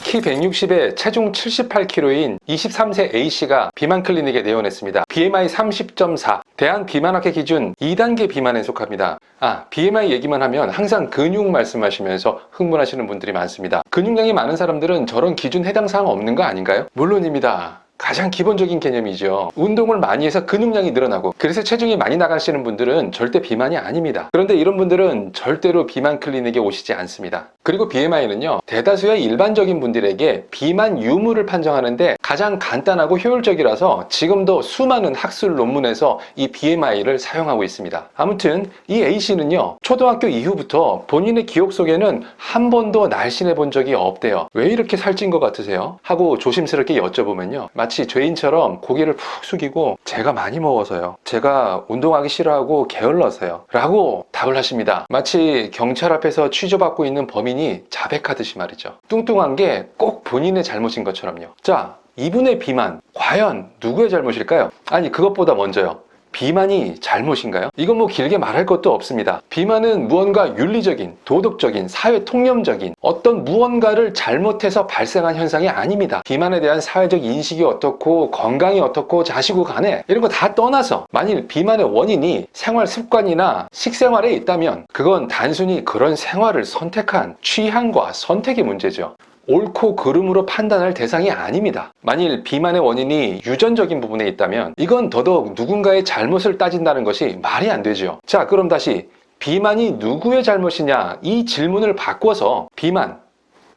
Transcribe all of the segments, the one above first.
키 160에 체중 78kg인 23세 A씨가 비만 클리닉에 내원했습니다. BMI 30.4, 대한 비만학회 기준 2단계 비만에 속합니다. BMI 얘기만 하면 항상 근육 말씀하시면서 흥분하시는 분들이 많습니다. 근육량이 많은 사람들은 저런 기준 해당 사항 없는 거 아닌가요? 물론입니다. 가장 기본적인 개념이죠. 운동을 많이 해서 근육량이 늘어나고 그래서 체중이 많이 나가시는 분들은 절대 비만이 아닙니다. 그런데 이런 분들은 절대로 비만 클리닉에 오시지 않습니다. 그리고 BMI는요, 대다수의 일반적인 분들에게 비만 유무를 판정하는데 가장 간단하고 효율적이라서 지금도 수많은 학술 논문에서 이 BMI를 사용하고 있습니다. 아무튼 이 A씨는요, 초등학교 이후부터 본인의 기억 속에는 한 번도 날씬해 본 적이 없대요. 왜 이렇게 살찐 것 같으세요? 하고 조심스럽게 여쭤보면요, 마치 죄인처럼 고개를 푹 숙이고 제가 많이 먹어서요, 제가 운동하기 싫어하고 게을러서요 라고 답을 하십니다. 마치 경찰 앞에서 취조받고 있는 범인이 자백하듯이 말이죠. 뚱뚱한 게 꼭 본인의 잘못인 것처럼요. 자, 이분의 비만 과연 누구의 잘못일까요? 아니, 그것보다 먼저요, 비만이 잘못인가요? 이건 뭐 길게 말할 것도 없습니다. 비만은 무언가 윤리적인, 도덕적인, 사회 통념적인 어떤 무언가를 잘못해서 발생한 현상이 아닙니다. 비만에 대한 사회적 인식이 어떻고 건강이 어떻고 자시고 간에 이런 거 다 떠나서 만일 비만의 원인이 생활 습관이나 식생활에 있다면 그건 단순히 그런 생활을 선택한 취향과 선택의 문제죠. 옳고 그름으로 판단할 대상이 아닙니다. 만일 비만의 원인이 유전적인 부분에 있다면 이건 더더욱 누군가의 잘못을 따진다는 것이 말이 안 되죠. 자, 그럼 다시 비만이 누구의 잘못이냐, 이 질문을 바꿔서 비만,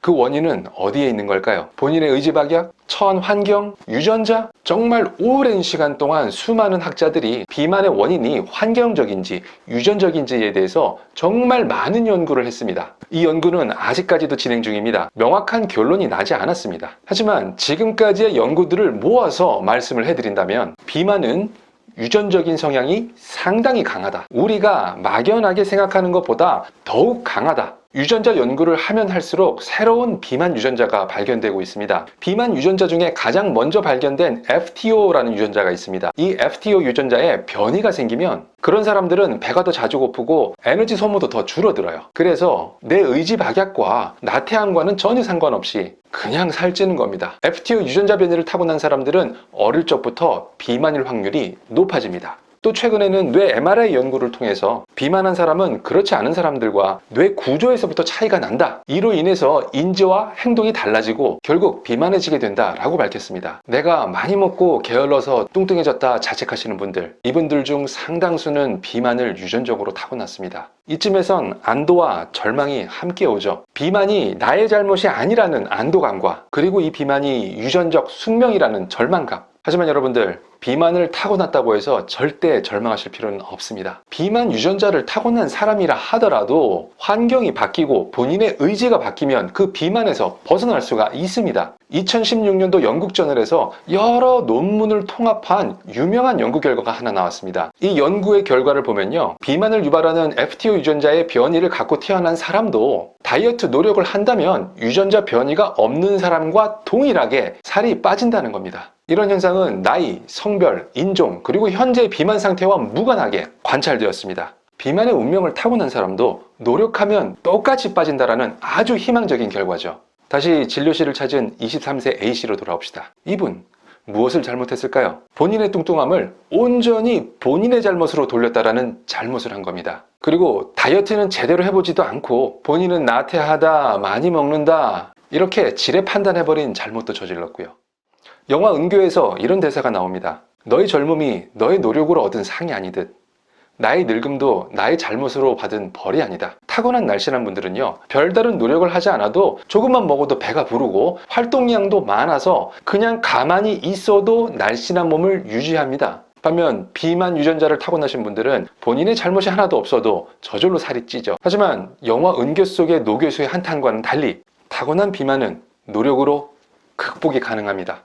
그 원인은 어디에 있는 걸까요? 본인의 의지박약? 처한 환경? 유전자? 정말 오랜 시간 동안 수많은 학자들이 비만의 원인이 환경적인지 유전적인지에 대해서 정말 많은 연구를 했습니다. 이 연구는 아직까지도 진행 중입니다. 명확한 결론이 나지 않았습니다. 하지만 지금까지의 연구들을 모아서 말씀을 해드린다면 비만은 유전적인 성향이 상당히 강하다. 우리가 막연하게 생각하는 것보다 더욱 강하다. 유전자 연구를 하면 할수록 새로운 비만 유전자가 발견되고 있습니다. 비만 유전자 중에 가장 먼저 발견된 FTO라는 유전자가 있습니다. 이 FTO 유전자에 변이가 생기면 그런 사람들은 배가 더 자주 고프고 에너지 소모도 더 줄어들어요. 그래서 내 의지 박약과 나태함과는 전혀 상관없이 그냥 살찌는 겁니다. FTO 유전자 변이를 타고난 사람들은 어릴 적부터 비만일 확률이 높아집니다. 또 최근에는 뇌 MRI 연구를 통해서 비만한 사람은 그렇지 않은 사람들과 뇌 구조에서부터 차이가 난다. 이로 인해서 인지와 행동이 달라지고 결국 비만해지게 된다라고 밝혔습니다. 내가 많이 먹고 게을러서 뚱뚱해졌다 자책하시는 분들, 이분들 중 상당수는 비만을 유전적으로 타고났습니다. 이쯤에선 안도와 절망이 함께 오죠. 비만이 나의 잘못이 아니라는 안도감과 그리고 이 비만이 유전적 숙명이라는 절망감. 하지만 여러분들, 비만을 타고났다고 해서 절대 절망하실 필요는 없습니다. 비만 유전자를 타고난 사람이라 하더라도 환경이 바뀌고 본인의 의지가 바뀌면 그 비만에서 벗어날 수가 있습니다. 2016년도 영국저널에서 여러 논문을 통합한 유명한 연구 결과가 하나 나왔습니다. 이 연구의 결과를 보면요, 비만을 유발하는 FTO 유전자의 변이를 갖고 태어난 사람도 다이어트 노력을 한다면 유전자 변이가 없는 사람과 동일하게 살이 빠진다는 겁니다. 이런 현상은 나이, 성별, 인종, 그리고 현재의 비만 상태와 무관하게 관찰되었습니다. 비만의 운명을 타고난 사람도 노력하면 똑같이 빠진다라는 아주 희망적인 결과죠. 다시 진료실을 찾은 23세 A씨로 돌아옵시다. 이분, 무엇을 잘못했을까요? 본인의 뚱뚱함을 온전히 본인의 잘못으로 돌렸다라는 잘못을 한 겁니다. 그리고 다이어트는 제대로 해보지도 않고 본인은 나태하다, 많이 먹는다, 이렇게 지레 판단해버린 잘못도 저질렀고요. 영화 은교에서 이런 대사가 나옵니다. 너의 젊음이 너의 노력으로 얻은 상이 아니듯 나의 늙음도 나의 잘못으로 받은 벌이 아니다. 타고난 날씬한 분들은요, 별다른 노력을 하지 않아도 조금만 먹어도 배가 부르고 활동량도 많아서 그냥 가만히 있어도 날씬한 몸을 유지합니다. 반면 비만 유전자를 타고나신 분들은 본인의 잘못이 하나도 없어도 저절로 살이 찌죠. 하지만 영화 은교 속의 노교수의 한탄과는 달리 타고난 비만은 노력으로 극복이 가능합니다.